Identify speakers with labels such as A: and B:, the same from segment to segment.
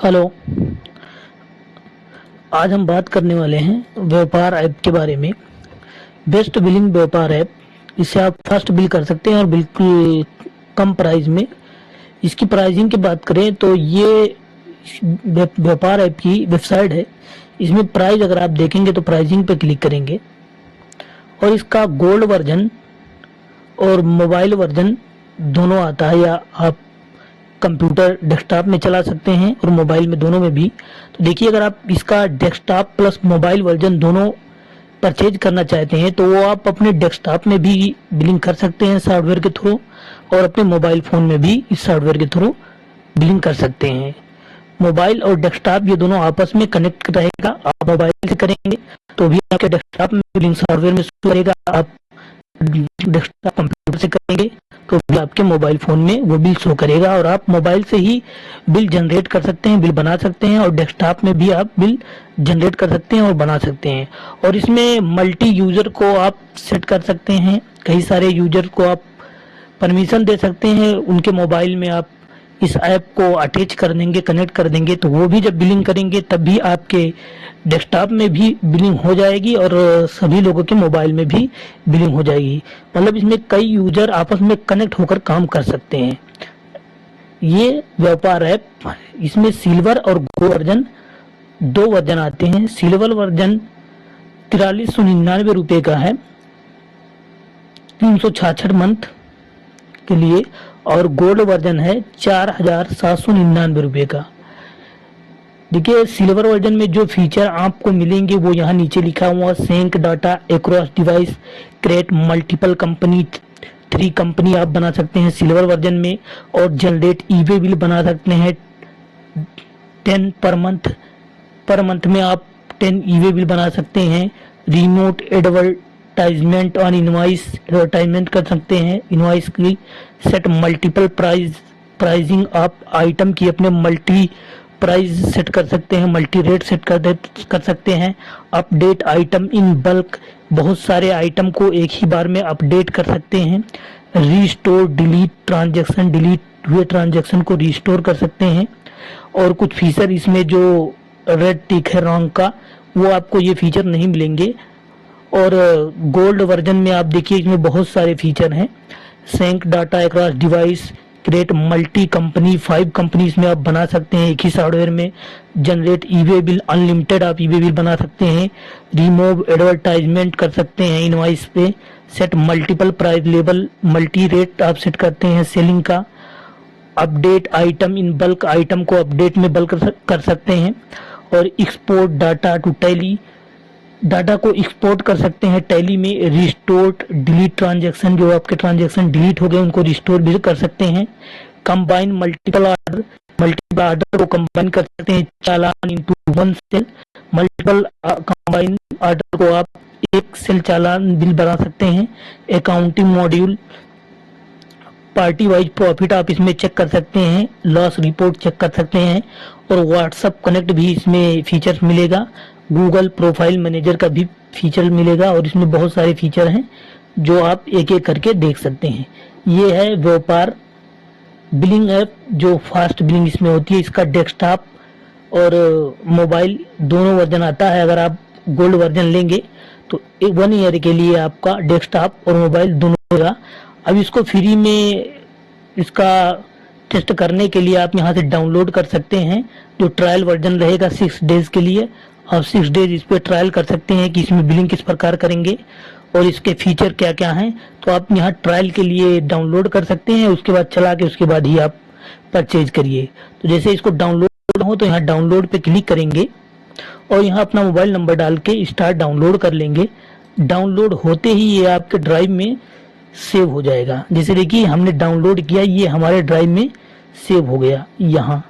A: Hello. आज हम बात करने वाले हैं व्यापार ऐप के बारे में। बेस्ट बिलिंग व्यापार ऐप, इससे आप फास्ट बिल कर सकते हैं और बिल्कुल कम प्राइस में। इसकी प्राइसिंग की बात करें तो ये व्यापार ऐप की वेबसाइट है। इसमें प्राइस अगर आप देखेंगे तो प्राइसिंग पे क्लिक करेंगे और इसका गोल्ड वर्जन और मोबाइल वर्जन दोनों आता है, या आप कंप्यूटर डेस्कटॉप में चला सकते हैं और मोबाइल में, दोनों में भी। तो देखिए, अगर आप इसका डेस्कटॉप प्लस मोबाइल वर्जन दोनों परचेज करना चाहते हैं तो वो आप अपने डेस्कटॉप में भी बिलिंग कर सकते हैं सॉफ्टवेयर के थ्रू, और अपने मोबाइल फोन में भी इस सॉफ्टवेयर के थ्रू बिलिंग कर सकते हैं। मोबाइल और डेस्कटॉप ये दोनों आपस में कनेक्ट रहेगा। आप मोबाइल से करेंगे तो भी आपके डेस्कटॉप में बिलिंग सॉफ्टवेयर में शो करेगा, आप डेस्कटॉप कंप्यूटर से करेंगे तो भी आपके मोबाइल फोन में वो बिल शो करेगा, और आप मोबाइल से ही बिल जनरेट कर सकते हैं, बिल बना सकते हैं, और डेस्कटॉप में भी आप बिल जनरेट कर सकते हैं और बना सकते हैं। और इसमें मल्टी यूजर को आप सेट कर सकते हैं, कई सारे यूजर को आप परमिशन दे सकते हैं। उनके मोबाइल में आप इस ऐप को अटैच कर देंगे, कनेक्ट कर देंगे, तो वो भी जब बिलिंग करेंगे तब भी आपके डेस्कटॉप में भी बिलिंग हो जाएगी और सभी लोगों के मोबाइल में भी बिलिंग हो जाएगी। मतलब इसमें कई यूजर आपस में कनेक्ट होकर काम कर सकते हैं। ये व्यापार ऐप, इसमें सिल्वर और गोल्ड वर्जन, दो वर्जन आते हैं। सिल्वर वर्जन 4399 रुपये का है 366 मंथ के लिए, और गोल्ड वर्जन है 4799 का। देखिए, सिल्वर वर्जन में जो फीचर आपको मिलेंगे वो यहाँ नीचे लिखा हुआ: sync data across device, create multiple company, 3 company आप बना सकते हैं सिल्वर वर्जन में, और जनरेट ईवे बिल बना सकते हैं 10 पर मंथ में आप 10 ईवे बिल बना सकते हैं। Remote advertisement on invoice, advertisement कर सकते हैं इनवॉइस की। सेट मल्टीपल प्राइसिंग, आप आइटम की अपने मल्टी प्राइस सेट कर सकते हैं, मल्टी रेट सेट कर सकते हैं। अपडेट आइटम इन बल्क, बहुत सारे आइटम को एक ही बार में अपडेट कर सकते हैं। रीस्टोर डिलीट ट्रांजैक्शन, डिलीट हुए ट्रांजैक्शन को रीस्टोर कर सकते हैं। और कुछ फीचर इसमें जो रेड टिक है रॉन्ग का, वो आपको ये फीचर नहीं मिलेंगे। और गोल्ड वर्जन में आप देखिए, इसमें बहुत सारे फीचर हैं। Sync data across device, create multi company, 5 companies में आप बना सकते हैं एक ही सॉफ्टवेयर में। जनरेट ईवे बिल, अनलिमिटेड आप ईवे बिल बना सकते हैं। रिमूव एडवर्टाइजमेंट कर सकते हैं इनवॉइस पे। Set multiple price level, multi rate आप सेट करते हैं सेलिंग का। Update item in bulk, item को अपडेट में बल्क कर सकते हैं। और export data to Tally, data को एक्सपोर्ट कर सकते हैं टैली में। रिस्टोर डिलीट ट्रांजैक्शन, जो आपके ट्रांजैक्शन डिलीट हो गए उनको रिस्टोर भी कर सकते हैं। कंबाइन मल्टीपल ऑर्डर को कंबाइन कर सकते हैं चालान into 1 sale. Multiple combine order को आप एक सेल चालान बिल बना सकते हैं। Accounting module, party wise profit आप इसमें चेक कर सकते हैं, लॉस रिपोर्ट चेक कर सकते हैं। और व्हाट्सएप कनेक्ट भी इसमें फीचर मिलेगा। गूगल प्रोफाइल मैनेजर का भी फीचर मिलेगा, और इसमें बहुत सारे फीचर हैं जो आप एक एक करके देख सकते हैं। ये है व्यापार बिलिंग ऐप, जो फास्ट बिलिंग इसमें होती है। इसका डेस्कटॉप और मोबाइल दोनों वर्जन आता है। अगर आप गोल्ड वर्जन लेंगे तो 1 ईयर के लिए आपका डेस्कटॉप और मोबाइल दोनों होगा। अब इसको फ्री में, इसका टेस्ट करने के लिए आप यहाँ से डाउनलोड कर सकते हैं। जो ट्रायल वर्जन रहेगा 6 डेज के लिए, आप 6 डेज इस पर ट्रायल कर सकते हैं कि इसमें बिलिंग किस प्रकार करेंगे और इसके फीचर क्या क्या हैं। तो आप यहाँ ट्रायल के लिए डाउनलोड कर सकते हैं, उसके बाद चला के उसके बाद ही आप परचेज करिए। तो जैसे इसको डाउनलोड हो तो यहाँ डाउनलोड पे क्लिक करेंगे और यहाँ अपना मोबाइल नंबर डाल के स्टार्ट डाउनलोड कर लेंगे। डाउनलोड होते ही ये आपके ड्राइव में सेव हो जाएगा। जैसे देखिए, हमने डाउनलोड किया, ये हमारे ड्राइव में सेव हो गया। यहाँ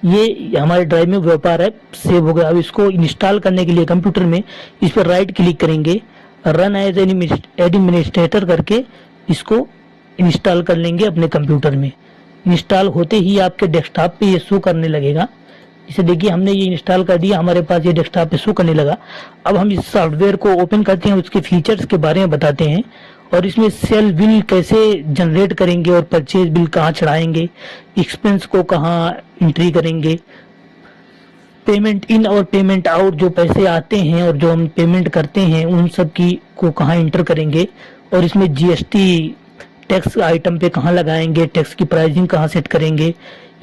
A: ये हमारे ड्राइव में व्यापार ऐप सेव हो गया। अब इसको इंस्टॉल करने के लिए कंप्यूटर में इस पर राइट क्लिक करेंगे, रन एज एडमिनिस्ट्रेटर करके इसको इंस्टॉल कर लेंगे अपने कंप्यूटर में। इंस्टॉल होते ही आपके डेस्कटॉप पे ये शो करने लगेगा। इसे देखिए, हमने ये इंस्टॉल कर दिया, हमारे पास ये डेस्कटॉप पे शो करने लगा। अब हम इस सॉफ्टवेयर को ओपन करते हैं, उसके फीचर्स के बारे में बताते हैं और इसमें सेल बिल कैसे जनरेट करेंगे और परचेज बिल कहाँ चढ़ाएंगे, एक्सपेंस को कहाँ एंट्री करेंगे, पेमेंट इन और पेमेंट आउट, जो पैसे आते हैं और जो हम पेमेंट करते हैं उन सब की को कहाँ इंटर करेंगे, और इसमें जीएसटी टैक्स आइटम पे कहाँ लगाएंगे, टैक्स की प्राइसिंग कहाँ सेट करेंगे,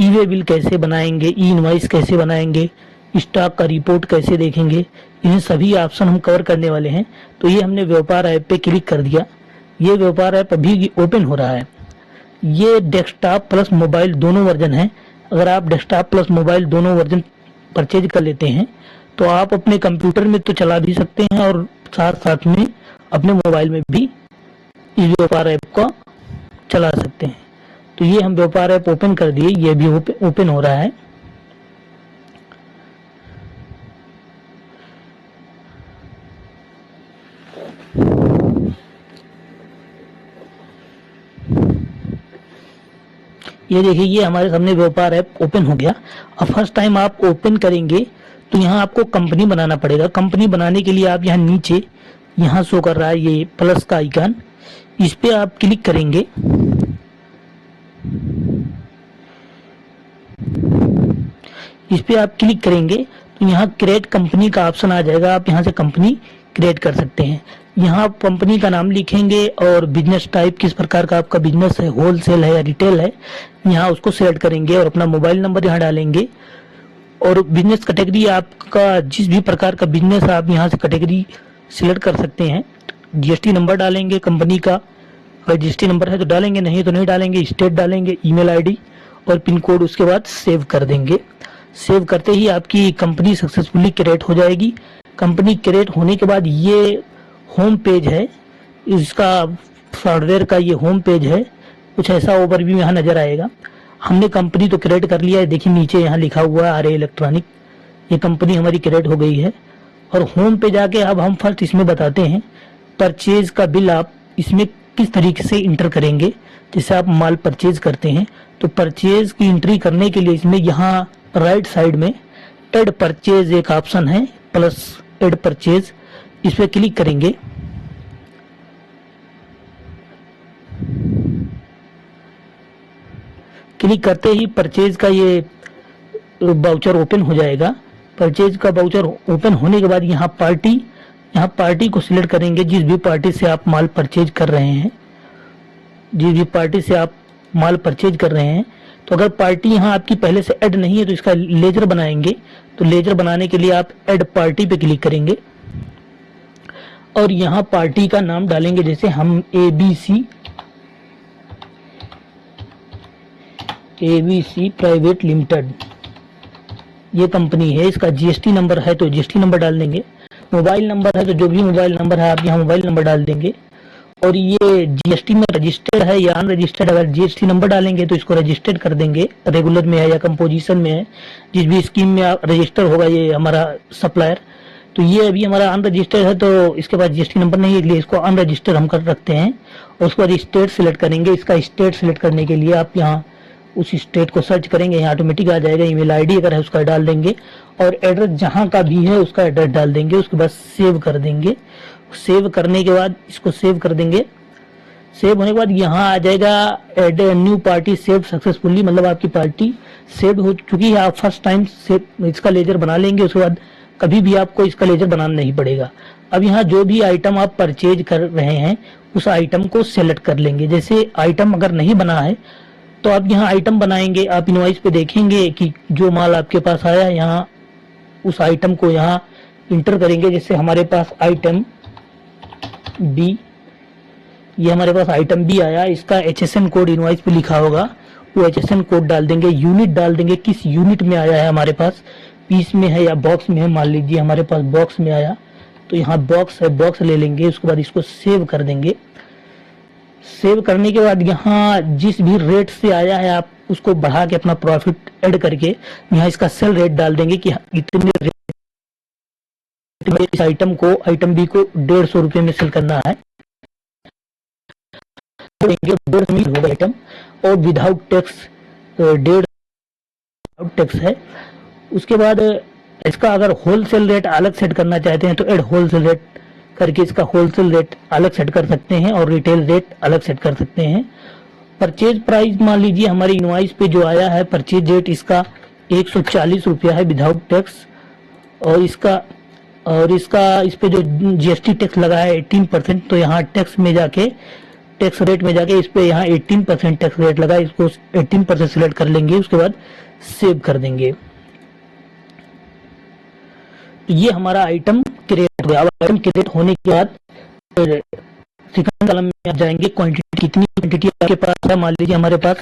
A: ई वे बिल कैसे बनाएंगे, ई इनवॉइस कैसे बनाएंगे, स्टॉक का रिपोर्ट कैसे देखेंगे, इन सभी ऑप्शन हम कवर करने वाले हैं। तो ये हमने व्यापार ऐप पे क्लिक कर दिया। ये व्यापार ऐप अभी ओपन हो रहा है। ये डेस्कटॉप प्लस मोबाइल दोनों वर्जन है। अगर आप डेस्कटॉप प्लस मोबाइल दोनों वर्जन परचेज कर लेते हैं तो आप अपने कंप्यूटर में तो चला भी सकते हैं और साथ साथ में अपने मोबाइल में भी इस व्यापार ऐप को चला सकते हैं। तो ये हम व्यापार ऐप ओपन कर दिए, ये भी ओपन हो रहा है। ये देखिए, ये हमारे सामने व्यापार ऐप ओपन हो गया। अब फर्स्ट टाइम आप ओपन करेंगे तो यहाँ आपको कंपनी बनाना पड़ेगा। कंपनी बनाने के लिए आप यहाँ नीचे, यहाँ शो कर रहा है ये प्लस का आइकन, इस पे आप क्लिक करेंगे। इस पे आप क्लिक करेंगे तो यहाँ क्रिएट कंपनी का ऑप्शन आ जाएगा। आप यहाँ से कंपनी क्रिएट कर सकते हैं। यहाँ आप कंपनी का नाम लिखेंगे और बिजनेस टाइप, किस प्रकार का आपका बिजनेस है, होलसेल है या रिटेल है, यहाँ उसको सेलेक्ट करेंगे और अपना मोबाइल नंबर यहाँ डालेंगे। और बिजनेस कैटेगरी आपका जिस भी प्रकार का बिजनेस है आप यहाँ से कैटेगरी सिलेक्ट कर सकते हैं। जीएसटी नंबर डालेंगे कंपनी का, अगर जीएसटी नंबर है तो डालेंगे, नहीं तो नहीं डालेंगे। स्टेट डालेंगे, ईमेल आईडी और पिन कोड, उसके बाद सेव कर देंगे। सेव करते ही आपकी कंपनी सक्सेसफुली क्रिएट हो जाएगी। कंपनी क्रिएट होने के बाद ये होम पेज है, इसका सॉफ्टवेयर का ये होम पेज है। कुछ ऐसा ओवरव्यू यहाँ नजर आएगा। हमने कंपनी तो क्रिएट कर लिया है, देखिए नीचे यहाँ लिखा हुआ है आर्य इलेक्ट्रॉनिक, ये कंपनी हमारी क्रिएट हो गई है। और होम पे जाके अब हम फर्स्ट इसमें बताते हैं परचेज का बिल आप इसमें किस तरीके से इंटर करेंगे। जैसे आप माल परचेज करते हैं तो परचेज की एंट्री करने के लिए इसमें यहाँ राइट साइड में एड परचेज एक ऑप्शन है, प्लस एड परचेज, इस पे क्लिक करेंगे। क्लिक करते ही परचेज का ये वाउचर ओपन हो जाएगा। परचेज का वाउचर ओपन होने के बाद यहाँ पार्टी को सिलेक्ट करेंगे, जिस भी पार्टी से आप माल परचेज कर रहे हैं। जिस भी पार्टी से आप माल परचेज कर रहे हैं, तो अगर पार्टी यहाँ आपकी पहले से ऐड नहीं है तो इसका लेजर बनाएंगे। तो लेजर बनाने के लिए आप ऐड पार्टी पे क्लिक करेंगे और यहाँ पार्टी का नाम डालेंगे। जैसे हम एबीसी प्राइवेट लिमिटेड ये कंपनी है, इसका जीएसटी नंबर है तो जीएसटी नंबर डाल देंगे। मोबाइल नंबर है तो जो भी मोबाइल नंबर है आप यहाँ मोबाइल नंबर डाल देंगे। और ये जीएसटी में रजिस्टर्ड है या अनरजिस्टर्ड, अगर जीएसटी नंबर डालेंगे तो इसको रजिस्टर्ड कर देंगे, रेगुलर में है या कंपोजिशन में है, जिस भी स्कीम में रजिस्टर होगा ये हमारा सप्लायर। तो ये अभी हमारा अनरजिस्टर्ड है तो इसके बाद जीएसटी नंबर नहीं है, इसलिए इसको अनरजिस्टर्ड हम कर रखते हैं। और उसके बाद स्टेट सिलेक्ट करेंगे। इसका स्टेट सिलेक्ट करने के लिए आप यहाँ उस स्टेट को सर्च करेंगे, यहाँ ऑटोमेटिक आ जाएगा। ईमेल आईडी अगर है उसका डाल देंगे और एड्रेस जहाँ का भी है उसका एड्रेस डाल देंगे। उसके बाद सेव कर देंगे। सेव करने के बाद इसको सेव कर देंगे। सेव होने के बाद यहाँ आ जाएगा add new party save successfully, मतलब आपकी पार्टी सेव हो चुकी है। आप फर्स्ट टाइम सेव इसका लेजर बना लेंगे, उसके बाद कभी भी आपको इसका लेजर बनाना नहीं पड़ेगा। अब यहाँ जो भी आइटम आप परचेज कर रहे हैं उस आइटम को सेलेक्ट कर लेंगे। जैसे आइटम अगर नहीं बना है तो आप यहाँ आइटम बनाएंगे। आप इनवॉइस पे देखेंगे कि जो माल आपके पास आया, यहाँ उस आइटम को यहाँ इंटर करेंगे। जैसे हमारे पास आइटम बी, ये हमारे पास आइटम बी आया, इसका एचएसएन कोड इनवॉइस पे लिखा होगा, वो एचएसएन कोड डाल देंगे। यूनिट डाल देंगे, किस यूनिट में आया है हमारे पास, पीस में है या बॉक्स में है। मान लीजिए हमारे पास बॉक्स में आया तो यहाँ बॉक्स है, बॉक्स ले लेंगे। उसके बाद इसको सेव कर देंगे। सेव करने के बाद यहाँ जिस भी रेट से आया है आप उसको बढ़ा के अपना प्रॉफिट ऐड करके यहाँ इसका सेल रेट डाल देंगे कि इतने रेट इस आइटम बी को 150 रुपये में सेल करना है। 150 में होगा आइटम और विदाउट टैक्स 1.5 टैक्स है। उसके बाद इसका अगर होलसेल रेट अलग सेट करना चाहते हैं तो ऐड होलसेल रेट करके इसका होलसेल रेट अलग सेट कर सकते हैं और रिटेल रेट अलग सेट कर सकते हैं। परचेज प्राइस मान लीजिए हमारी इनवॉइस पे जो आया है परचेज रेट इसका 140 रुपया है विदाउट टैक्स। और इसका इस पे जो जीएसटी टैक्स लगा है 18%, तो यहाँ टैक्स रेट में जाके इस पे यहाँ 18% टैक्स रेट लगा, इसको 18% सिलेक्ट कर लेंगे, उसके बाद सेव कर देंगे। तो ये हमारा आइटम क्रिएट हो गया। अब आइटम क्रिएट होने के बाद सेकंड कॉलम में आप जाएंगे, क्वांटिटी कितनी क्वांटिटी आपके पास है। मान लीजिए हमारे पास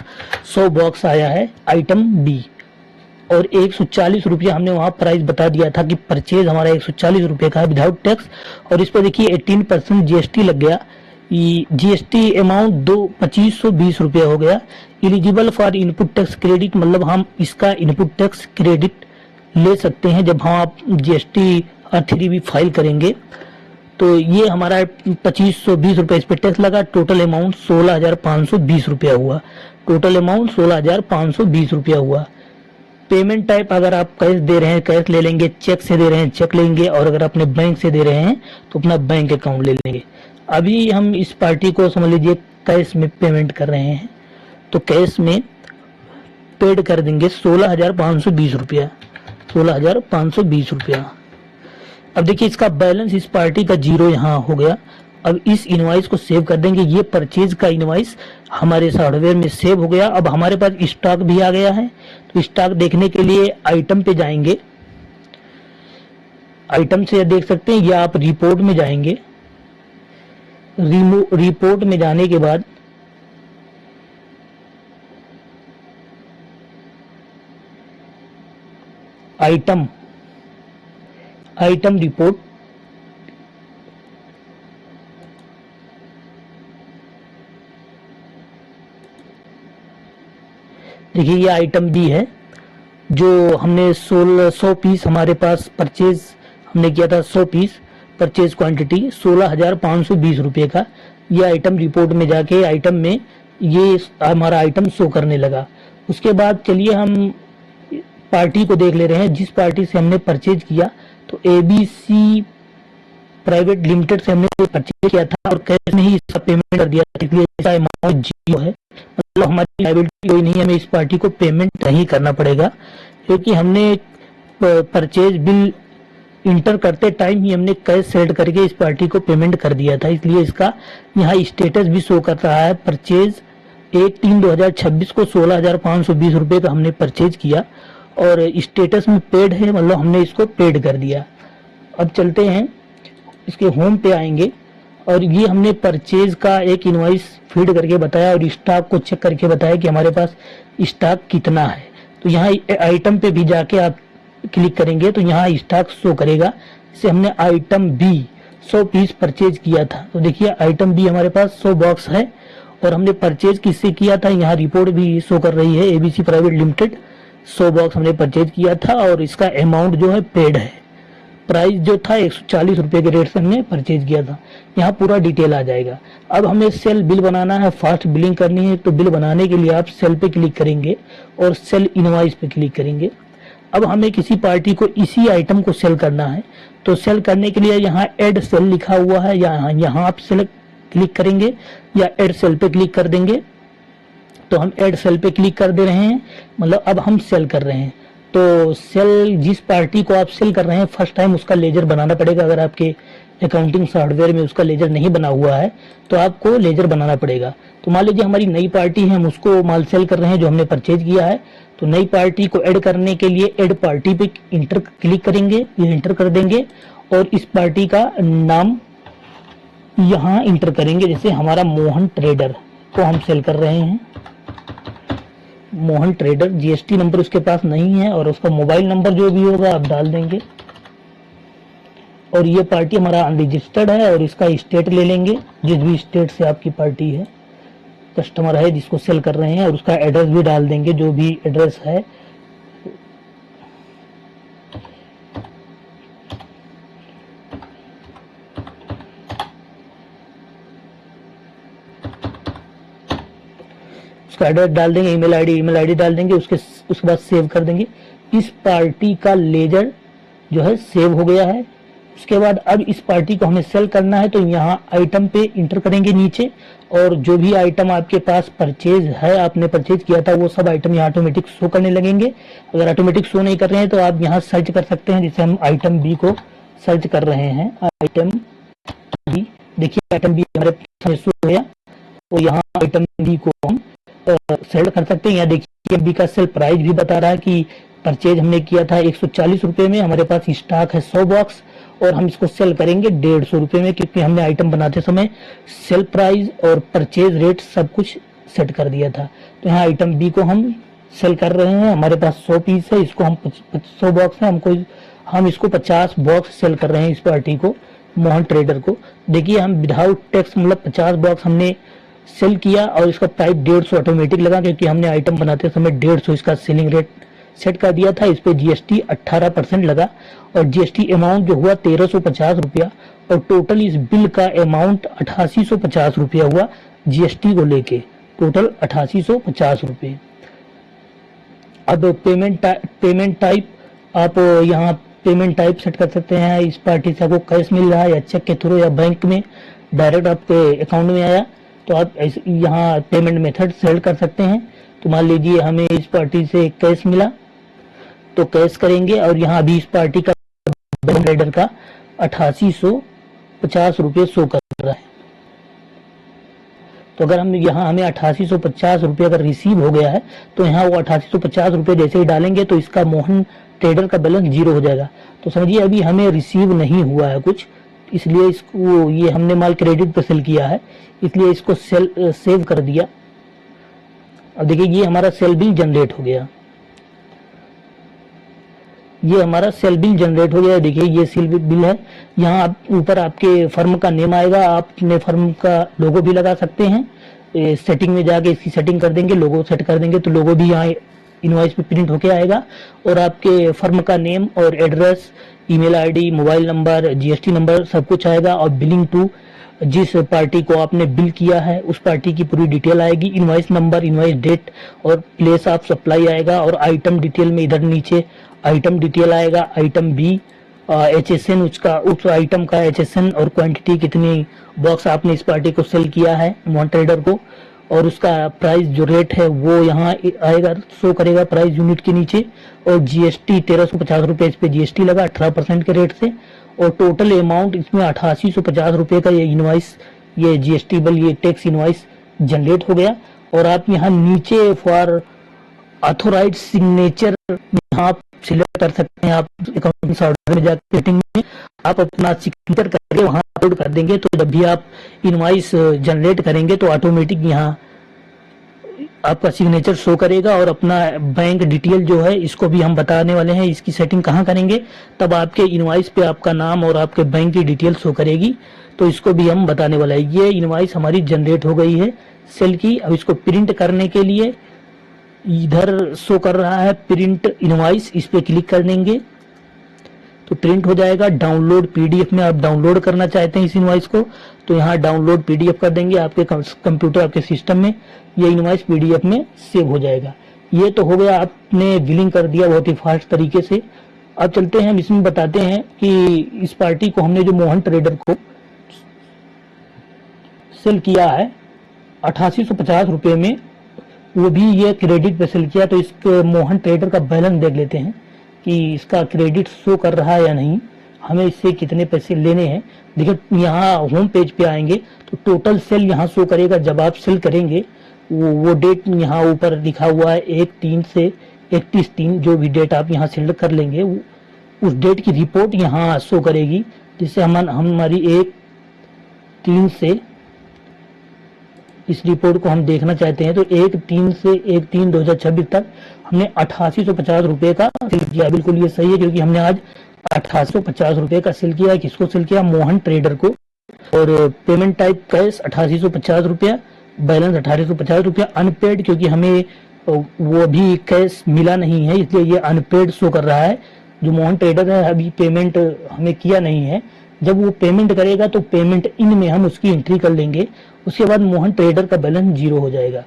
A: 100 बॉक्स आया है आइटम बी, और 140 रुपया हमने वहां प्राइस बता दिया था कि परचेज हमारा 140 रुपये का है विदाउट टैक्स, और इस पर देखिए 18% जीएसटी लग गया। जीएसटी अमाउंट 2520 रुपया हो गया। Eligible for input tax credit, मतलब हम इसका इनपुट टैक्स क्रेडिट ले सकते हैं जब हम आप जीएसटी R3 फाइल करेंगे। तो ये हमारा 2520 रुपये इस पे टैक्स लगा। टोटल अमाउंट 16,520 रुपया हुआ। टोटल अमाउंट 16,520 रुपया हुआ। पेमेंट टाइप अगर आप कैश दे रहे हैं कैश ले लेंगे, चेक से दे रहे हैं चेक लेंगे, और अगर अपने बैंक से दे रहे हैं तो अपना बैंक अकाउंट ले लेंगे। अभी हम इस पार्टी को समझ लीजिए कैश में पेमेंट कर रहे हैं, तो कैश में पेड कर देंगे 16,520 रुपया। 16,520 रुपया। अब देखिए इसका बैलेंस इस पार्टी का 0 यहाँ हो गया। अब इस इनवॉइस को सेव कर देंगे। ये परचेज का इनवॉइस हमारे सॉफ्टवेयर में सेव हो गया। अब हमारे पास स्टॉक भी आ गया है, तो स्टॉक देखने के लिए आइटम पे जाएंगे। आइटम से देख सकते हैं, या आप रिपोर्ट में जाएंगे। रिपोर्ट में जाने के बाद आइटम रिपोर्ट, देखिए ये आइटम बी है जो हमने 100 पीस हमारे पास परचेज हमने किया था। 100 पीस परचेज क्वांटिटी 16,520 रुपये का। ये आइटम रिपोर्ट में जाके आइटम में ये हमारा आइटम शो करने लगा। उसके बाद चलिए हम पार्टी को देख ले रहे हैं जिस पार्टी से हमने परचेज किया। तो एबीसी प्राइवेट लिमिटेड से हमने परचेज किया था और कैश में ही इसका पेमेंट कर दिया, इसलिए इसका अमाउंट 0 है। मतलब हमारी लायबिलिटी कोई नहीं, हमें इस पार्टी को पेमेंट नहीं करना पड़ेगा, क्योंकि हमने परचेज बिल इंटर करते टाइम ही हमने कैश सेलेक्ट करके इस पार्टी को पेमेंट कर दिया था। इसलिए इसका यहाँ स्टेटस भी शो कर रहा है। परचेज 1/3/2026 को 16,520 रुपये का हमने परचेज किया और स्टेटस में पेड है, मतलब हमने इसको पेड कर दिया। अब चलते हैं इसके होम पे आएंगे, और ये हमने परचेज का एक इनवॉइस फीड करके बताया और स्टॉक को चेक करके बताया कि हमारे पास स्टॉक कितना है। तो यहाँ आइटम पे भी जाके आप क्लिक करेंगे तो यहाँ स्टॉक शो करेगा। जैसे हमने आइटम बी 100 पीस परचेज किया था, तो देखिए आइटम बी हमारे पास 100 बॉक्स है और हमने परचेज किससे किया था, यहाँ रिपोर्ट भी शो कर रही है। एबीसी प्राइवेट लिमिटेड 100 बॉक्स हमने परचेज किया था और इसका अमाउंट जो है पेड है। प्राइस जो था 140 रुपये के रेट से हमने परचेज किया था। यहाँ पूरा डिटेल आ जाएगा। अब हमें सेल बिल बनाना है, फास्ट बिलिंग करनी है। तो बिल बनाने के लिए आप सेल पे क्लिक करेंगे और सेल इनवॉइस पे क्लिक करेंगे। अब हमें किसी पार्टी को इसी आइटम को सेल करना है, तो सेल करने के लिए यहाँ एड सेल लिखा हुआ है, यहाँ आप सेल क्लिक करेंगे या एड सेल पे क्लिक कर देंगे। तो हम एड सेल पे क्लिक कर दे रहे हैं, मतलब अब हम सेल कर रहे हैं। तो सेल जिस पार्टी को आप सेल कर रहे हैं फर्स्ट टाइम उसका लेजर बनाना पड़ेगा। अगर आपके अकाउंटिंग सॉफ्टवेयर में उसका लेजर नहीं बना हुआ है तो आपको लेजर बनाना पड़ेगा। तो मान लीजिए हमारी नई पार्टी है, हम उसको माल सेल कर रहे हैं जो हमने परचेज किया है। तो नई पार्टी को ऐड करने के लिए ऐड पार्टी पे इंटर क्लिक करेंगे, ये इंटर कर देंगे और इस पार्टी का नाम यहाँ इंटर करेंगे। जैसे हमारा मोहन ट्रेडर को हम सेल कर रहे हैं, मोहन ट्रेडर। जीएसटी नंबर उसके पास नहीं है और उसका मोबाइल नंबर जो भी होगा आप डाल देंगे। और ये पार्टी हमारा अनरजिस्टर्ड है और इसका स्टेट ले लेंगे, जिस भी स्टेट से आपकी पार्टी है, कस्टमर है जिसको सेल कर रहे हैं, और उसका एड्रेस भी डाल देंगे जो भी एड्रेस है। उसका एड्रेस डाल देंगे, ईमेल आईडी डाल देंगे, उसके बाद सेव कर देंगे। इस पार्टी का लेजर जो है सेव हो गया है। उसके बाद अब इस पार्टी को हमें सेल करना है, तो यहाँ आइटम पे इंटर करेंगे नीचे, और जो भी आइटम आपके पास परचेज है, आपने परचेज किया था, वो सब आइटम यहाँ ऑटोमेटिक शो करने लगेंगे। अगर ऑटोमेटिक शो नहीं कर रहे हैं तो आप यहाँ सर्च कर सकते हैं, जैसे हम आइटम बी को सर्च कर रहे हैं, आइटम बी। देखिए आइटम बी हमारे पास शो हो गया, तो यहाँ आइटम बी को हम सेलेक्ट कर सकते हैं। यहाँ देखिए बी का सेल प्राइस भी बता रहा है कि परचेज हमने किया था 140 रुपए में, हमारे पास स्टॉक है 100 बॉक्स, और हम इसको सेल करेंगे 150 रुपए में, क्योंकि हमने आइटम बनाते समय सेल प्राइस और परचेज रेट सब कुछ सेट कर दिया था। तो यहाँ आइटम बी को हम सेल कर रहे हैं, हमारे पास 100 पीस है, इसको हम 100 बॉक्स है, हम इसको 50 बॉक्स सेल कर रहे हैं इस पार्टी को, मोहन ट्रेडर को। देखिए हम विदाउट टैक्स मतलब 50 बॉक्स हमने सेल किया, और इसका प्राइस 150 ऑटोमेटिक लगा, क्योंकि हमने आइटम बनाते समय 150 इसका सेलिंग रेट सेट कर दिया था। इस पे जीएसटी 18% लगा, और जीएसटी अमाउंट जो हुआ 1350 रुपया, और टोटल इस बिल का अमाउंट 8850 रुपया हुआ जीएसटी को लेके, टोटल 8850 रुपये। अब पेमेंट टाइप आप यहाँ पेमेंट टाइप सेट कर सकते हैं। इस पार्टी से आपको कैश मिल रहा है या चेक के थ्रू या बैंक में डायरेक्ट आपके अकाउंट में आया, तो आप यहाँ पेमेंट मेथड सेलेक्ट कर सकते हैं। तो मान लीजिए हमें इस पार्टी से कैश मिला, तो कैश करेंगे, और यहाँ अभी इस पार्टी का ट्रेडर का 8850 रुपये शो कर रहा है। तो अगर हम यहाँ हमें 8850 रुपये अगर रिसीव हो गया है, तो यहाँ वो 8850 रुपये जैसे ही डालेंगे तो इसका मोहन ट्रेडर का बैलेंस 0 हो जाएगा। तो समझिए अभी हमें रिसीव नहीं हुआ है कुछ, इसलिए इसको ये हमने माल क्रेडिट पे सेल किया है, इसलिए इसको सेव कर दिया। अब देखिए ये हमारा सेल बिल जनरेट हो गया, ये हमारा सेल बिल जनरेट हो गया। देखिए ये सेल बिल है, यहाँ आप ऊपर आपके फर्म का नेम आएगा, आप अपने फर्म का लोगो भी लगा सकते हैं। सेटिंग में जाके इसकी सेटिंग कर देंगे, लोगो सेट कर देंगे, तो लोगो भी यहाँ इनवॉइस पे प्रिंट होके आएगा, और आपके फर्म का नेम और address, email ID, mobile number, GST number सब कुछ आएगा, और बिलिंग टू जिस पार्टी को आपने बिल किया है उस पार्टी की पूरी डिटेल आएगी, इनवॉइस नंबर, इनवॉइस डेट और प्लेस ऑफ सप्लाई आएगा, और आइटम डिटेल में इधर नीचे आइटम डिटेल आएगा, आइटम बी एचएसएन, उसका उस आइटम का एचएसएन और क्वांटिटी, कितनी बॉक्स आपने इस पार्टी को सेल किया है मोहन ट्रेडर को, और उसका प्राइस जो रेट है वो यहाँ आएगा, शो करेगा प्राइस यूनिट के नीचे, और जीएसटी 1350 रुपये इस पे जीएसटी लगा 18% के रेट से, और टोटल अमाउंट इसमें 8850 रुपये का ये इनवॉइस, ये जीएसटी बिल, ये टैक्स इनवॉइस जनरेट हो गया। और आप यहाँ नीचे फॉर ऑथोराइज्ड सिग्नेचर यहाँ आप सिलेक्ट कर सकते हैं, आप अकाउंटिंग ऑर्डर में जाकर सेटिंग में आप अपना सिग्नेचर करके वहां अपलोड कर देंगे, तो जब भी आप इनवॉइस जनरेट करेंगे तो ऑटोमेटिक यहाँ आपका सिग्नेचर शो करेगा। और अपना बैंक डिटेल जो है इसको भी हम बताने वाले हैं, इसकी सेटिंग कहाँ करेंगे, तब आपके इनवॉइस पे आपका नाम और आपके बैंक की डिटेल शो करेगी, तो इसको भी हम बताने वाले हैं। ये इनवॉइस हमारी जनरेट हो गई है सेल की। अब इसको प्रिंट करने के लिए इधर शो कर रहा है प्रिंट इनवॉइस, इस पे क्लिक कर देंगे तो प्रिंट हो जाएगा। डाउनलोड पीडीएफ में आप डाउनलोड करना चाहते हैं इस इनवॉइस को, तो यहाँ डाउनलोड पीडीएफ कर देंगे, आपके कंप्यूटर आपके सिस्टम में ये इनवॉइस पीडीएफ में सेव हो जाएगा। ये तो हो गया, आपने बिलिंग कर दिया बहुत ही फास्ट तरीके से। अब चलते हैं, हम इसमें बताते हैं कि इस पार्टी को हमने जो मोहन ट्रेडर को सेल किया है 8850 रुपये में, वो भी ये क्रेडिट पे सेल किया, तो इस मोहन ट्रेडर का बैलेंस देख लेते हैं कि इसका क्रेडिट शो कर रहा है या नहीं, हमें इससे कितने पैसे लेने हैं। देखिए यहाँ होम पेज पे आएंगे तो टोटल सेल यहाँ शो करेगा, जब आप सेल करेंगे वो डेट यहाँ ऊपर लिखा हुआ है 1/3 से 31/3, जो भी डेट आप यहाँ सेलेक्ट कर लेंगे उस डेट की रिपोर्ट यहाँ शो करेगी, जिससे हमारी 1/3 से इस रिपोर्ट को हम देखना चाहते हैं। तो 1/3 से 1/3/2026 तक हमने 8850 रुपये का सेल किया। बिल्कुल ये सही है, क्योंकि हमने आज 8850 रुपये का सेल किया। किसको सेल किया? मोहन ट्रेडर को। और पेमेंट टाइप कैश 8850 रुपया, बैलेंस 1850 रुपया, अनपेड, क्योंकि हमें वो अभी कैश मिला नहीं है इसलिए ये अनपेड शो कर रहा है। जो मोहन ट्रेडर है अभी पेमेंट हमें किया नहीं है, जब वो पेमेंट करेगा तो पेमेंट इन में हम उसकी एंट्री कर लेंगे, उसके बाद मोहन ट्रेडर का बैलेंस 0 हो जाएगा।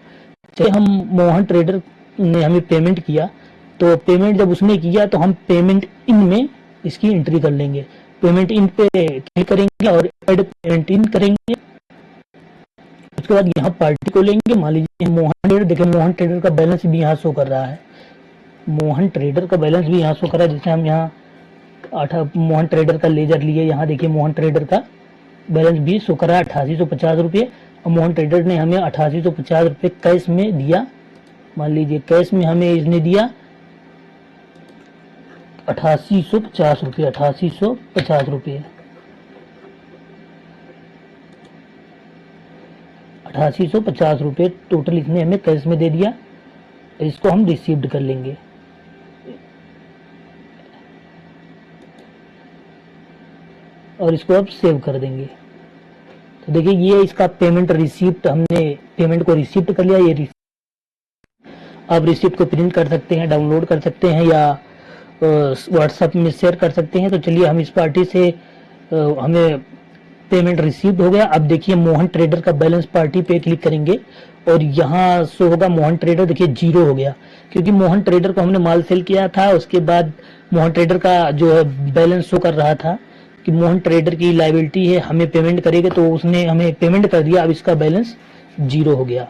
A: चाहे हम मोहन ट्रेडर ने हमें पेमेंट किया, तो पेमेंट जब उसने किया तो हम पेमेंट इन में इसकी एंट्री कर लेंगे। पेमेंट इन पे क्लिक करेंगे और ऐड पेमेंट इन करेंगे। उसके बाद यहाँ पार्टी को लेंगे, मान लीजिए मोहन ट्रेडर, देखिए मोहन ट्रेडर का बैलेंस भी यहाँ शो कर रहा है, मोहन ट्रेडर का बैलेंस भी यहाँ शो कर रहा है। जैसे हम यहाँ मोहन ट्रेडर का लेजर लिए, यहाँ देखिए मोहन ट्रेडर का बैलेंस भी शो कर रहा है 8850 रुपये, और मोहन ट्रेडर ने हमें 8850 रुपये कैश में दिया। मान लीजिए कैश में हमें इसने दिया 8850 रुपये, 8850 रुपये, 8850 रुपये टोटल इसने हमें कैश में दे दिया। इसको हम रिसीव्ड कर लेंगे। और इसको अब सेव कर देंगे। तो देखिए ये इसका पेमेंट रिसीप्ट, हमने पेमेंट को रिसीप्ट कर लिया। ये आप रिसीप्ट को प्रिंट कर सकते हैं, डाउनलोड कर सकते हैं, या व्हाट्सएप में शेयर कर सकते हैं। तो चलिए हम इस पार्टी से हमें पेमेंट रिसीव्ड हो गया। अब देखिए मोहन ट्रेडर का बैलेंस पार्टी पे क्लिक करेंगे और यहाँ शो होगा मोहन ट्रेडर, देखिए 0 हो गया, क्योंकि मोहन ट्रेडर को हमने माल सेल किया था। उसके बाद मोहन ट्रेडर का जो है बैलेंस शो कर रहा था कि मोहन ट्रेडर की लायबिलिटी है, हमें पेमेंट करेगा, तो उसने हमें पेमेंट कर दिया। अब इसका बैलेंस 0 हो गया।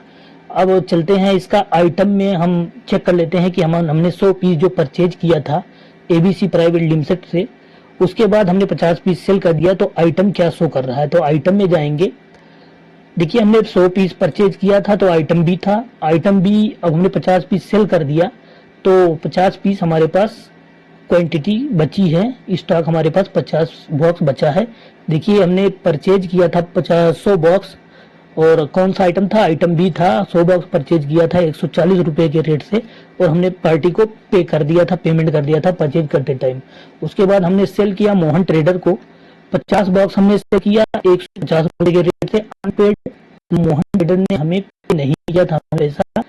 A: अब चलते हैं इसका आइटम में, हम चेक कर लेते हैं कि हमने 100 पीस जो परचेज किया था एबीसी प्राइवेट लिमिटेड से, उसके बाद हमने 50 पीस सेल कर दिया, तो आइटम क्या शो कर रहा है। तो आइटम में जाएंगे, देखिए हमने 100 पीस परचेज किया था तो आइटम बी था, आइटम बी अब हमने 50 पीस सेल कर दिया, तो 50 पीस हमारे पास क्वांटिटी बची है, स्टॉक हमारे पास 50 बॉक्स बचा है। देखिए हमने परचेज किया था 100 बॉक्स, और कौन सा आइटम था, आइटम बी था। 100 बॉक्स परचेज किया था 140 रुपए के रेट से, और हमने पार्टी को पे कर दिया था, पेमेंट कर दिया था परचेज करते टाइम। उसके बाद हमने सेल किया मोहन ट्रेडर को 50 बॉक्स हमने सेल किया 150 रुपए के रेट से अनपेड। मोहन ट्रेडर ने हमें नहीं किया था, ऐसा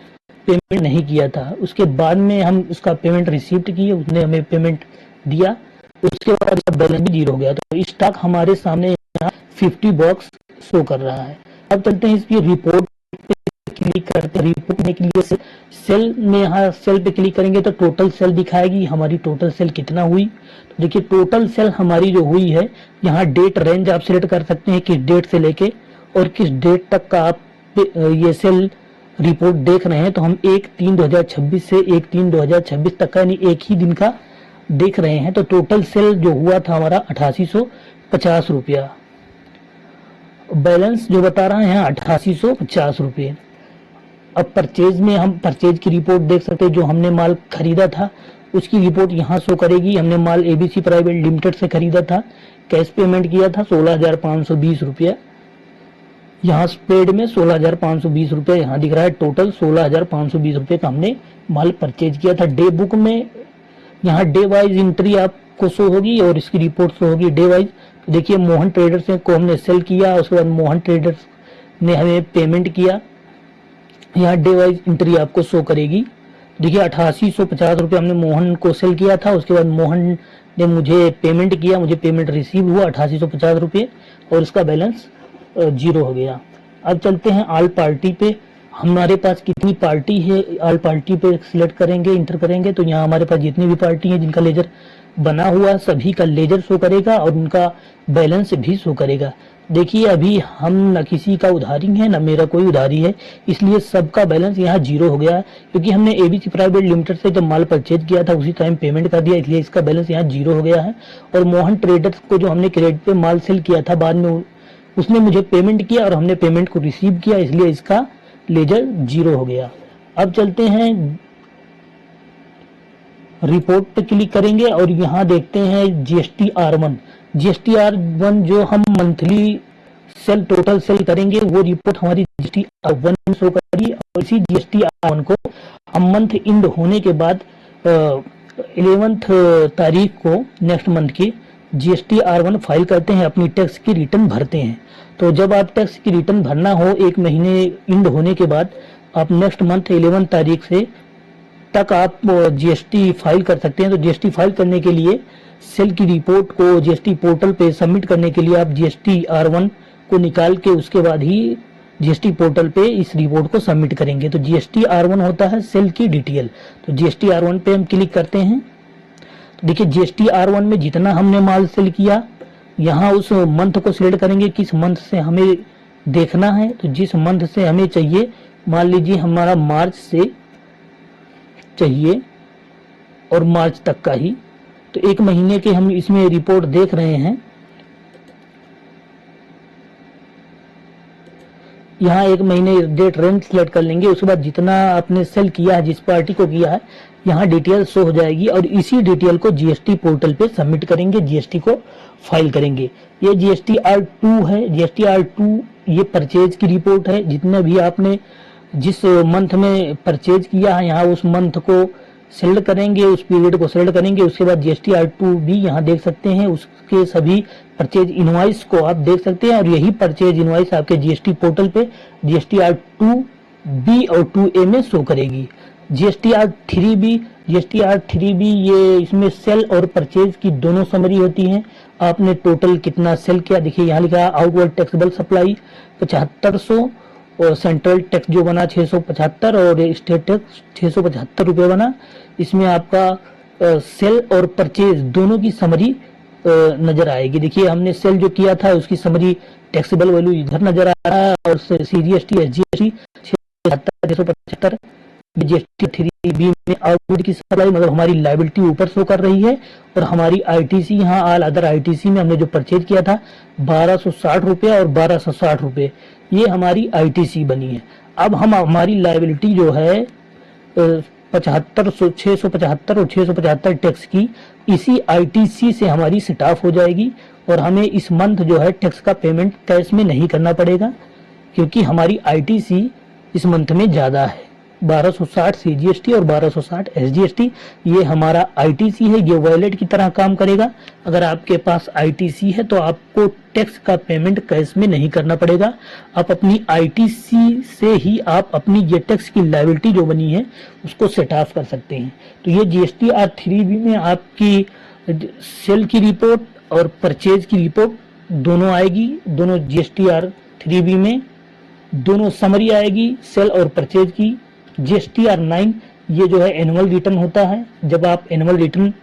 A: पेमेंट नहीं किया था। उसके बाद में हम उसका पेमेंट रिसीव्ड किए, उसने हमें पेमेंट दिया। उसके बाद इसका बैलेंस भी 0 हो गया। तो स्टॉक हमारे सामने यहाँ 50 बॉक्स शो कर रहा है। अब चलते हैं इसकी रिपोर्ट पे क्लिक करते हैं। रिपोर्ट करने के लिए सेल में, यहाँ सेल पे क्लिक करेंगे तो टोटल सेल दिखाएगी, हमारी टोटल सेल कितना हुई। तो देखिए टोटल सेल हमारी जो हुई है, यहाँ डेट रेंज आप सिलेक्ट कर सकते हैं, किस डेट से लेके और किस डेट तक का आप ये सेल रिपोर्ट देख रहे हैं। तो हम 1/3/2026 से 1/3/2026 तक का, यानी एक ही दिन का देख रहे हैं। तो टोटल सेल जो हुआ था हमारा 8850 रुपया, बैलेंस जो बता रहा है यहाँ 8850 रुपये। अब परचेज में हम परचेज की रिपोर्ट देख सकते हैं, जो हमने माल खरीदा था उसकी रिपोर्ट यहाँ शो करेगी। हमने माल एबीसी प्राइवेट लिमिटेड से खरीदा था, कैश पेमेंट किया था 16,520 रुपया, यहाँ पेड में 16,520 रुपये यहाँ दिख रहा है। टोटल 16,520 रुपये का हमने माल परचेज किया था। डे बुक में यहाँ डे वाइज एंट्री आपको शो होगी और इसकी रिपोर्ट शो होगी डे वाइज। देखिए मोहन ट्रेडर्स को हमने सेल किया, उसके बाद मोहन ट्रेडर्स ने हमें पेमेंट किया, यहाँ डे वाइज एंट्री आपको शो करेगी। देखिए 8850 रुपये हमने मोहन को सेल किया था, उसके बाद मोहन ने मुझे पेमेंट किया, मुझे पेमेंट रिसीव हुआ 8850 रुपये, और उसका बैलेंस 0 हो गया। अब चलते हैं आल पार्टी पे, हमारे पास कितनी पार्टी है, आल पार्टी पे सिलेक्ट करेंगे, इंटर करेंगे, तो यहाँ हमारे पास जितनी भी पार्टी है जिनका लेजर बना हुआ सभी का लेजर शो करेगा और उनका बैलेंस भी शो करेगा। देखिए अभी हम न किसी का उधारी है न मेरा कोई उधारी है, इसलिए सबका बैलेंस यहाँ 0 हो गया, क्योंकि हमने एबीसी प्राइवेट लिमिटेड से जब माल परचेज किया था उसी टाइम पेमेंट कर दिया, इसलिए इसका बैलेंस यहाँ 0 हो गया है। और मोहन ट्रेडर्स को जो हमने क्रेडिट पे माल सेल किया था, बाद में उसने मुझे पेमेंट किया और हमने पेमेंट को रिसीव किया, इसलिए इसका लेजर 0 हो गया। अब चलते हैं रिपोर्ट पे क्लिक करेंगे और यहाँ देखते हैं जीएसटी R1। जीएसटी R1 जो हम मंथली सेल टोटल सेल करेंगे वो रिपोर्ट हमारी जीएसटी R1 में शो करेगी, और इसी जीएसटी R1 को हम मंथ एंड होने के बाद 11th तारीख को नेक्स्ट मंथ की जीएसटी R1 फाइल करते हैं, अपनी टैक्स की रिटर्न भरते हैं। तो जब आप टैक्स की रिटर्न भरना हो एक महीने एंड होने के बाद, आप नेक्स्ट मंथ 11 तारीख से तक आप जीएसटी फाइल कर सकते हैं। तो जीएसटी फाइल करने के लिए सेल की रिपोर्ट को जीएसटी पोर्टल पे सबमिट करने के लिए आप जीएसटी R1 को निकाल के उसके बाद ही जीएसटी पोर्टल पे इस रिपोर्ट को सबमिट करेंगे। तो जीएसटी R1 होता है सेल की डिटेल। तो जीएसटी R1 पे हम क्लिक करते हैं। तो देखिए जीएसटी R1 में जितना हमने माल सेल किया यहाँ उस मंथ को सिलेक्ट करेंगे किस मंथ से हमें देखना है। तो जिस मंथ से हमें चाहिए, मान लीजिए हमारा मार्च से चाहिए और मार्च तक का ही, तो 1 महीने के हम इसमें रिपोर्ट देख रहे हैं। यहाँ 1 महीने डेट रेंज सिलेक्ट कर लेंगे। उसके बाद जितना आपने सेल किया है, जिस पार्टी को किया है, यहाँ डिटेल शो हो जाएगी और इसी डिटेल को जीएसटी पोर्टल पे सबमिट करेंगे, जीएसटी को फाइल करेंगे। ये GSTR2 है। GSTR2 ये परचेज की रिपोर्ट है। जितने भी आपने जिस मंथ में परचेज किया है, यहाँ उस मंथ को सेलेक्ट करेंगे, उस पीरियड को सेलेक्ट करेंगे। उसके बाद GSTR2 भी यहाँ देख सकते हैं, उसके सभी परचेज इनवॉइस को आप देख सकते हैं और यही परचेज इनवॉइस आपके जीएसटी पोर्टल पे GSTR2B और 2A में शो करेगी। GSTR3B ये इसमें सेल और परचेज की दोनों समरी होती हैं। आपने टोटल कितना सेल किया, देखिए यहाँ लिखा है आउटवर्ड टैक्सेबल सप्लाई 7500 और सेंट्रल टैक्स जो बना 675 और स्टेट टैक्स 675 रुपये बना। इसमें आपका सेल और परचेज दोनों की समरी नजर आएगी। देखिए हमने सेल जो किया था उसकी समरी टैक्सेबल वैल्यू इधर नजर आ रहा है और CGST SGST 675 GST3B में आउटवर्ड की सप्लाई मतलब हमारी लायबिलिटी ऊपर शो कर रही है और हमारी ITC यहाँ ऑल अदर ITC में हमने जो परचेज किया था 1260 रुपये और 1260 रुपये, ये हमारी ITC बनी है। अब हम हमारी लायबिलिटी जो है 675 और 675 टैक्स की इसी ITC से हमारी सेट ऑफ हो जाएगी और हमें इस मंथ जो है टैक्स का पेमेंट कैश में नहीं करना पड़ेगा क्योंकि हमारी ITC इस मंथ में ज्यादा है। 1260 CGST और 1260 SGST ये हमारा ITC है, ये वॉलेट की तरह काम करेगा। अगर आपके पास ITC है तो आपको टैक्स का पेमेंट कैश में नहीं करना पड़ेगा। आप अपनी ITC से ही आप अपनी ये टैक्स की लायबिलिटी जो बनी है उसको सेट ऑफ कर सकते हैं। तो ये GSTR3B में आपकी सेल की रिपोर्ट और परचेज की रिपोर्ट दोनों आएगी। दोनों GSTR3B में दोनों समरी आएगी सेल और परचेज की। GSTR9 ये जो है एनुअल रिटर्न होता है। जब आप एनुअल रिटर्न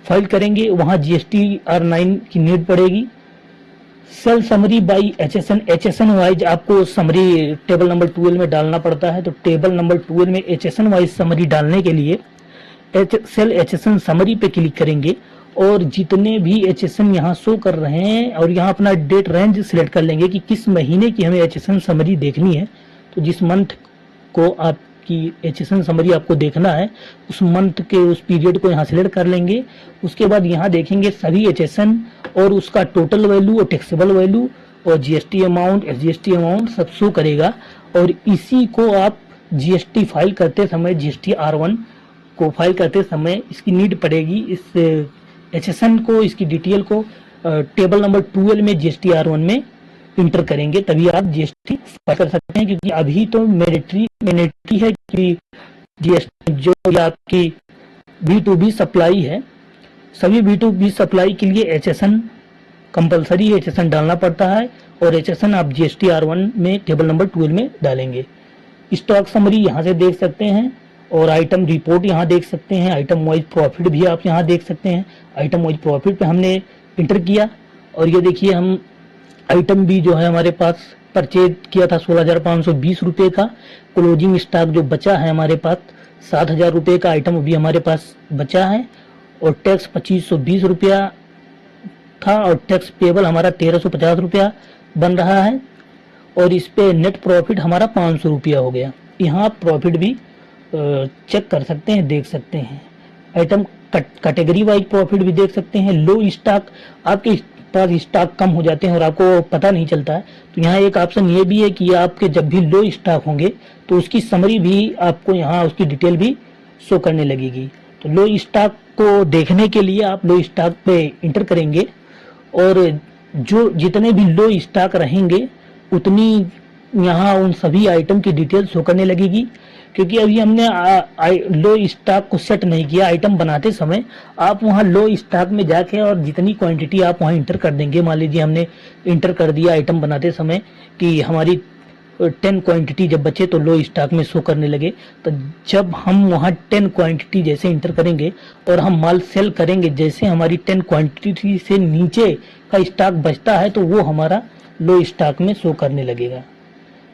A: फाइल करेंगे वहां GSTR9 की नीड पड़ेगी। Sale summary by HSN wise आपको समरी टेबल नंबर 12 में डालना पड़ता है। तो टेबल नंबर 12 में HSN वाइज समरी डालने के लिए सेल HSN समरी पे क्लिक करेंगे और जितने भी HSN यहाँ शो कर रहे हैं और यहाँ अपना डेट रेंज सिलेक्ट कर लेंगे कि किस महीने की हमें HSN समरी देखनी है। तो जिस मंथ को आपकी HSN समरी आपको देखना है उस मंथ के उस पीरियड को यहाँ सिलेक्ट कर लेंगे। उसके बाद यहाँ देखेंगे सभी HSN और उसका टोटल वैल्यू और टैक्सेबल वैल्यू और GST अमाउंट SGST अमाउंट सब शो करेगा और इसी को आप GST फाइल करते समय GSTR1 को फाइल करते समय इसकी नीड पड़ेगी। इस HSN को इसकी डिटेल को टेबल नंबर 12 में GSTR1 में इंटर करेंगे तभी आप GST फाइल कर सकते हैं क्योंकि अभी तो मैंडेटरी है कि GST जो आपकी B2B सप्लाई है सभी B2B सप्लाई के लिए HSN कंपलसरी HSN डालना पड़ता है और HSN आप GSTR1 में टेबल नंबर 12 में डालेंगे। स्टॉक समरी यहाँ से देख सकते हैं और आइटम रिपोर्ट यहाँ देख सकते हैं। आइटम वाइज प्रॉफिट भी आप यहाँ देख सकते हैं। आइटम वाइज प्रॉफिट पे हमने इंटर किया और ये देखिए हम आइटम भी जो है हमारे पास परचेज किया था 16,520 रुपये का। क्लोजिंग स्टॉक जो बचा है हमारे पास 7,000 रुपये का आइटम भी हमारे पास बचा है और टैक्स 2520 रुपया था और टैक्स पेबल हमारा 1350 रुपया बन रहा है और इस पे नेट प्रॉफिट हमारा 500 रुपया हो गया। यहाँ प्रॉफिट भी चेक कर सकते हैं, देख सकते हैं। आइटम कैटेगरी वाइज प्रॉफिट भी देख सकते हैं। लो स्टॉक आपके पास स्टॉक कम हो जाते हैं और आपको पता नहीं चलता है तो यहाँ एक ऑप्शन ये भी है कि आपके जब भी लो स्टॉक होंगे तो उसकी समरी भी आपको यहाँ उसकी डिटेल भी शो करने लगेगी। तो लो स्टॉक को देखने के लिए आप लो स्टॉक पे इंटर करेंगे और जो जितने भी लो स्टॉक रहेंगे उतनी यहाँ उन सभी आइटम की डिटेल शो करने लगेगी क्योंकि अभी हमने लो स्टॉक को सेट नहीं किया। आइटम बनाते समय आप वहाँ लो स्टॉक में जाके और जितनी क्वांटिटी आप वहाँ इंटर कर देंगे। मान लीजिए हमने इंटर कर दिया आइटम बनाते समय कि हमारी 10 क्वांटिटी जब बचे तो लो स्टॉक में शो करने लगे। तो जब हम वहाँ 10 क्वांटिटी जैसे इंटर करेंगे और हम माल सेल करेंगे, जैसे हमारी 10 क्वांटिटी से नीचे का स्टॉक बचता है तो वो हमारा लो स्टॉक में शो करने लगेगा।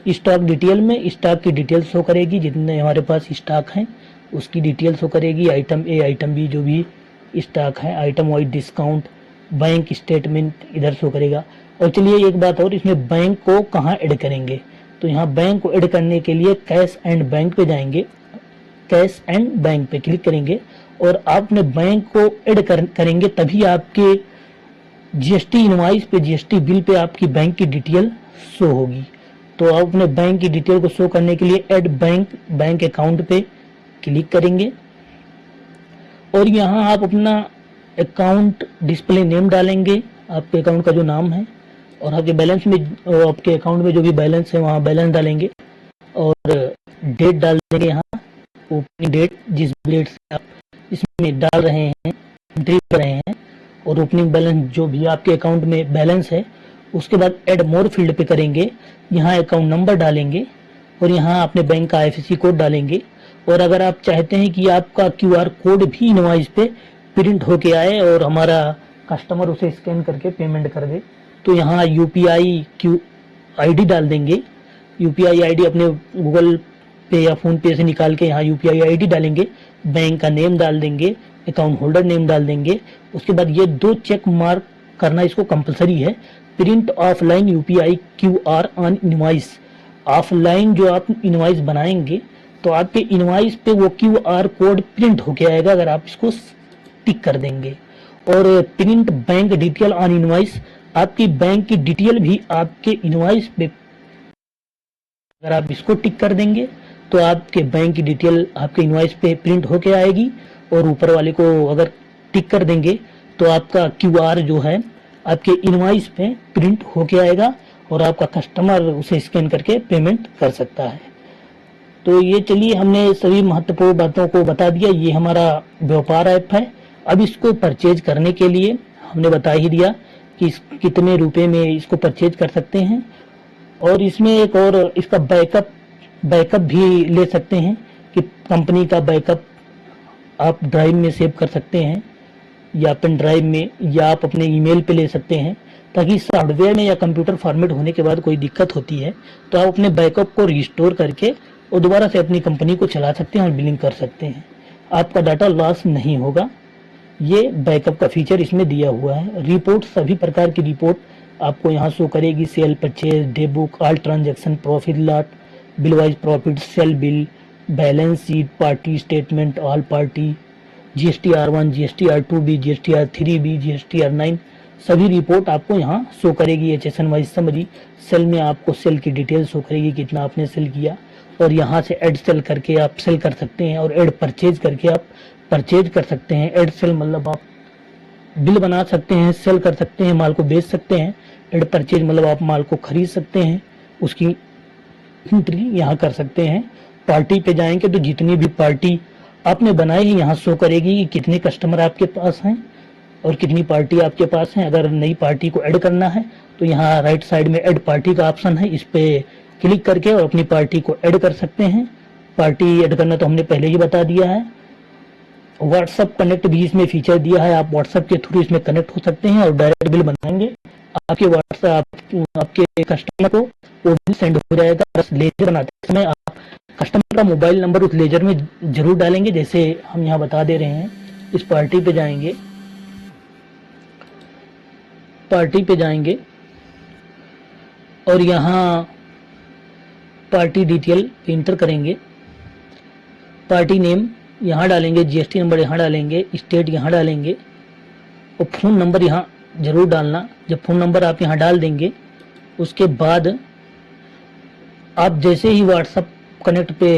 A: स्टॉक डिटेल में स्टॉक की डिटेल शो करेगी, जितने हमारे पास स्टॉक हैं उसकी डिटेल शो करेगी, आइटम ए आइटम बी जो भी स्टॉक है, item wise discount, bank statement इधर शो करेगा। और चलिए एक बात और, इसमें बैंक को कहाँ ऐड करेंगे, तो यहाँ बैंक को ऐड करने के लिए कैश एंड बैंक पे जाएंगे, कैश एंड बैंक पे क्लिक करेंगे और आप अपने बैंक को ऐड करेंगे, तभी आपके जीएसटी इनवॉइस पे, जीएसटी बिल पे आपकी बैंक की डिटेल शो होगी। तो आप अपने बैंक की डिटेल को शो करने के लिए ऐड बैंक, बैंक अकाउंट पे क्लिक करेंगे और यहाँ आप अपना अकाउंट डिस्प्ले नेम डालेंगे, आपके अकाउंट का जो नाम है, और आपके बैलेंस में, आपके अकाउंट में जो भी बैलेंस है वहाँ बैलेंस डालेंगे और डेट डाल देंगे, यहाँ ओपनिंग डेट जिस डेट से आप इसमें डाल रहे हैं, एंट्री कर रहे हैं, और ओपनिंग बैलेंस जो भी आपके अकाउंट में बैलेंस है। उसके बाद ऐड मोर फील्ड पे करेंगे, यहाँ अकाउंट नंबर डालेंगे और यहाँ अपने बैंक का आईएफएससी कोड डालेंगे। और अगर आप चाहते हैं कि आपका क्यूआर कोड भी इनवॉइस पे प्रिंट होके आए और हमारा कस्टमर उसे स्कैन करके पेमेंट कर दे, तो यहाँ यूपीआई क्यू आईडी डाल देंगे। यूपीआई आईडी अपने गूगल पे या फोन पे से निकाल के यहाँ यूपीआई आईडी डालेंगे, बैंक का नेम डाल देंगे, अकाउंट होल्डर नेम डाल देंगे। उसके बाद ये 2 चेक मार्क करना इसको कंपलसरी है, print offline UPI QR on invoice. Offline जो आप इनवॉइस बनाएंगे तो आपके इनवॉइस पे वो क्यूआर कोड प्रिंट होके आएगा अगर आप इसको टिक कर देंगे। और print bank detail on invoice, आपकी बैंक की डिटेल भी आपके इनवॉइस पे, अगर आप इसको टिक कर देंगे तो आपके बैंक की डिटेल आपके इनवॉइस पे प्रिंट होके आएगी। और ऊपर वाले को अगर टिक कर देंगे तो आपका क्यूआर जो है आपके इनवॉइस पे प्रिंट होके आएगा और आपका कस्टमर उसे स्कैन करके पेमेंट कर सकता है। तो ये चलिए हमने सभी महत्वपूर्ण बातों को बता दिया। ये हमारा व्यापार ऐप है। अब इसको परचेज करने के लिए हमने बता ही दिया कि कितने रुपए में इसको परचेज कर सकते हैं। और इसमें एक और इसका बैकअप भी ले सकते हैं कि कंपनी का बैकअप आप ड्राइव में सेव कर सकते हैं या पेन ड्राइव में, या आप अपने ईमेल पे ले सकते हैं, ताकि सॉफ्टवेयर में या कंप्यूटर फॉर्मेट होने के बाद कोई दिक्कत होती है तो आप अपने बैकअप को रिस्टोर करके और दोबारा से अपनी कंपनी को चला सकते हैं और बिलिंग कर सकते हैं। आपका डाटा लॉस नहीं होगा। ये बैकअप का फीचर इसमें दिया हुआ है। रिपोर्ट, सभी प्रकार की रिपोर्ट आपको यहाँ शो करेगी, sale, purchase, day book, all transaction, profit loss, bill wise profit, sale bill, balance sheet, party statement, all party, GST R1, GST R2B, GST R3B, GST R9, सभी रिपोर्ट आपको यहाँ show करेगी। HSN wise समझी, cell में आपको cell की detail show करेगी, कितना आपने सेल किया, और यहाँ से ऐड सेल करके आप सेल कर सकते हैं और ऐड परचेज करके आप परचेज कर सकते हैं। ऐड सेल मतलब आप बिल बना सकते हैं, सेल कर सकते हैं, माल को बेच सकते हैं। ऐड परचेज मतलब आप माल को खरीद सकते हैं, उसकी एंट्री यहाँ कर सकते हैं। पार्टी पे जाएंगे तो जितनी भी पार्टी आपने बनाई है यहाँ शो करेगी कि कितने कस्टमर आपके पास हैं और कितनी पार्टी आपके पास हैं। अगर नई पार्टी को ऐड करना है तो यहाँ राइट साइड में ऐड पार्टी का ऑप्शन है, इस पे क्लिक करके और अपनी पार्टी को ऐड कर सकते हैं। पार्टी ऐड करना तो हमने पहले ही बता दिया है। व्हाट्सएप कनेक्ट भी इसमें फीचर दिया है, आप व्हाट्सएप के थ्रू इसमें कनेक्ट हो सकते हैं और डायरेक्ट बिल बनाएंगे आपके व्हाट्सएप, आपके कस्टमर को वो बिल सेंड हो जाएगा। बस लेजर बनाते समय आप कस्टमर का मोबाइल नंबर उस लेजर में जरूर डालेंगे, जैसे हम यहाँ बता दे रहे हैं। इस पार्टी पे जाएंगे, पार्टी पे जाएंगे और यहाँ पार्टी डिटेल इंटर करेंगे, पार्टी नेम यहाँ डालेंगे, जीएसटी नंबर यहाँ डालेंगे, स्टेट यहाँ डालेंगे और फ़ोन नंबर यहाँ जरूर डालना। जब फ़ोन नंबर आप यहाँ डाल देंगे उसके बाद आप जैसे ही व्हाट्सएप कनेक्ट पे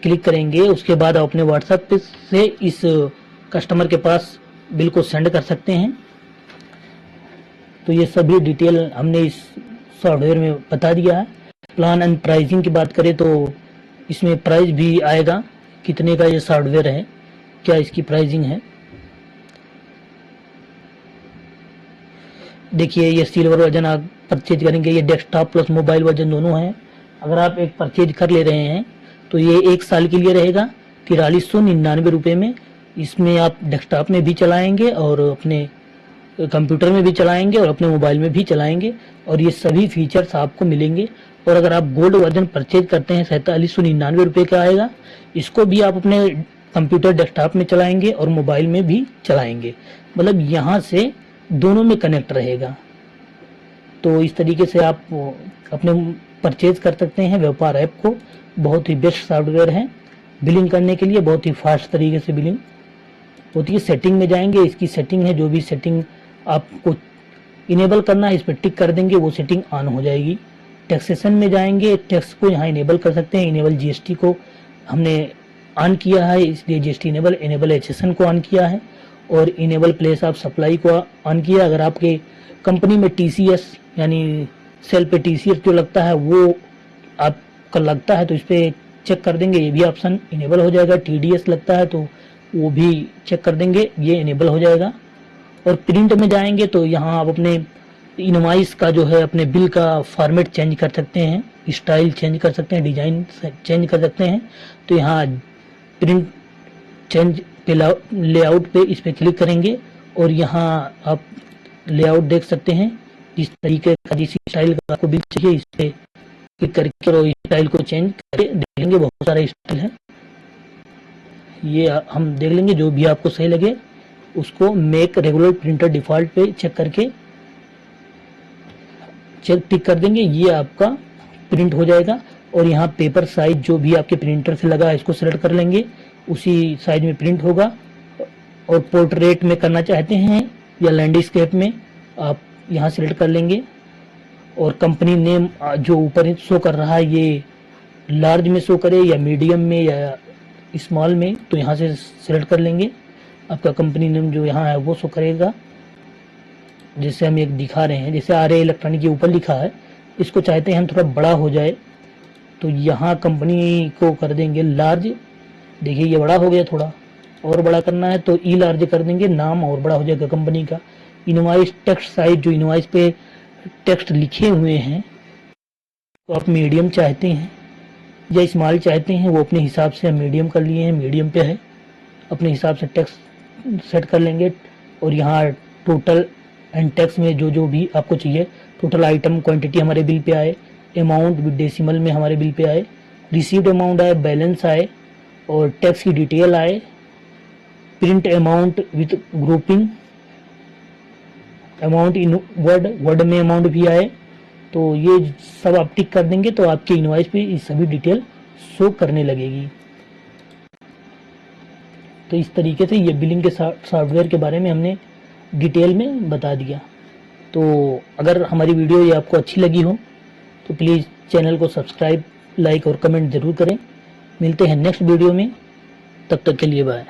A: क्लिक करेंगे उसके बाद आप अपने व्हाट्सएप पे से इस कस्टमर के पास बिल को सेंड कर सकते हैं। तो ये सभी डिटेल हमने इस सॉफ्टवेयर में बता दिया है। प्लान एंड प्राइसिंग की बात करें तो इसमें प्राइस भी आएगा, कितने का ये सॉफ्टवेयर है, क्या इसकी प्राइसिंग है। देखिए ये सिल्वर वर्जन आप परचेज करेंगे, ये डेस्कटॉप प्लस मोबाइल वर्जन दोनों है। अगर आप एक परचेज कर ले रहे हैं तो ये 1 साल के लिए रहेगा 4399 रुपये में। इसमें आप डेस्कटॉप में भी चलाएंगे और अपने कंप्यूटर में भी चलाएंगे और अपने मोबाइल में भी चलाएंगे और ये सभी फीचर्स आपको मिलेंगे। और अगर आप गोल्ड वर्जन परचेज करते हैं 4799 रुपये का आएगा। इसको भी आप अपने कंप्यूटर डेस्कटॉप में चलाएंगे और मोबाइल में भी चलाएंगे, मतलब यहाँ से दोनों में कनेक्ट रहेगा। तो इस तरीके से आप अपने परचेज कर सकते हैं व्यापार ऐप को। बहुत ही बेस्ट सॉफ्टवेयर है बिलिंग करने के लिए, बहुत ही फास्ट तरीके से बिलिंग होती है। सेटिंग में जाएंगे, इसकी सेटिंग है, जो भी सेटिंग आपको इनेबल करना है इस पर टिक कर देंगे, वो सेटिंग ऑन हो जाएगी। टैक्सेशन में जाएंगे, टैक्स को यहाँ इनेबल कर सकते हैं। इनेबल जीएसटी को हमने ऑन किया है, इसलिए जीएसटी इनेबल एचएसएन को ऑन किया है और इनेबल प्लेस ऑफ सप्लाई को ऑन किया। अगर आपके कंपनी में टीसीएस यानी सेल पे टीसीएस जो लगता है वो आपका लगता है तो इस पर चेक कर देंगे, ये भी ऑप्शन इनेबल हो जाएगा। टीडीएस लगता है तो वो भी चेक कर देंगे, ये इनेबल हो जाएगा। और प्रिंट में जाएंगे तो यहाँ आप अपने इनवॉइस का जो है अपने बिल का फॉर्मेट चेंज कर सकते हैं, स्टाइल चेंज कर सकते हैं, डिजाइन चेंज कर सकते हैं। तो यहाँ प्रिंट चेंज पे लेआउट पे इस पे क्लिक करेंगे और यहाँ आप लेआउट देख सकते हैं जिस तरीके का जिस स्टाइल का आपको बिल चाहिए इस पे क्लिक करके और स्टाइल को चेंज करके देख लेंगे। बहुत सारे स्टाइल है, ये हम देख लेंगे जो भी आपको सही लगे उसको मेक रेगुलर प्रिंटर डिफॉल्ट पे चेक करके टिक कर देंगे, ये आपका प्रिंट हो जाएगा। और यहाँ पेपर साइज जो भी आपके प्रिंटर से लगा है इसको सेलेक्ट कर लेंगे, उसी साइज में प्रिंट होगा। और पोर्ट्रेट में करना चाहते हैं या लैंडस्केप में आप यहाँ सेलेक्ट कर लेंगे। और कंपनी नेम जो ऊपर शो कर रहा है ये लार्ज में शो करे या मीडियम में या स्मॉल में, तो यहाँ से सेलेक्ट कर लेंगे। आपका कंपनी नेम जो यहाँ है वो शो करेगा। जैसे हम एक दिखा रहे हैं, जैसे आर्य इलेक्ट्रॉनिक के ऊपर लिखा है, इसको चाहते हैं हम थोड़ा बड़ा हो जाए तो यहाँ कंपनी को कर देंगे लार्ज। देखिए ये बड़ा हो गया, थोड़ा और बड़ा करना है तो ई लार्ज कर देंगे, नाम और बड़ा हो जाएगा कंपनी का। इनवॉइस टेक्स्ट साइज जो इनवॉइस पे टेक्स्ट लिखे हुए हैं तो आप मीडियम चाहते हैं या स्मॉल चाहते हैं वो अपने हिसाब से हम मीडियम कर लिए हैं, मीडियम पे है, अपने हिसाब से टेक्स्ट सेट कर लेंगे। और यहाँ टोटल एंड टैक्स में जो जो भी आपको चाहिए, टोटल आइटम क्वांटिटी हमारे बिल पे आए, अमाउंट विद डेसिमल में हमारे बिल पे आए, रिसीव्ड अमाउंट आए, बैलेंस आए और टैक्स की डिटेल आए, print amount with grouping, amount in word में अमाउंट भी आए। तो ये सब आप टिक कर देंगे तो आपके इनवॉइस पे ये सभी डिटेल शो करने लगेगी। तो इस तरीके से ये बिलिंग के सॉफ्टवेयर के बारे में हमने डिटेल में बता दिया। तो अगर हमारी वीडियो ये आपको अच्छी लगी हो तो प्लीज़ चैनल को सब्सक्राइब, लाइक और कमेंट ज़रूर करें। मिलते हैं नेक्स्ट वीडियो में, तब तक के लिए बाय।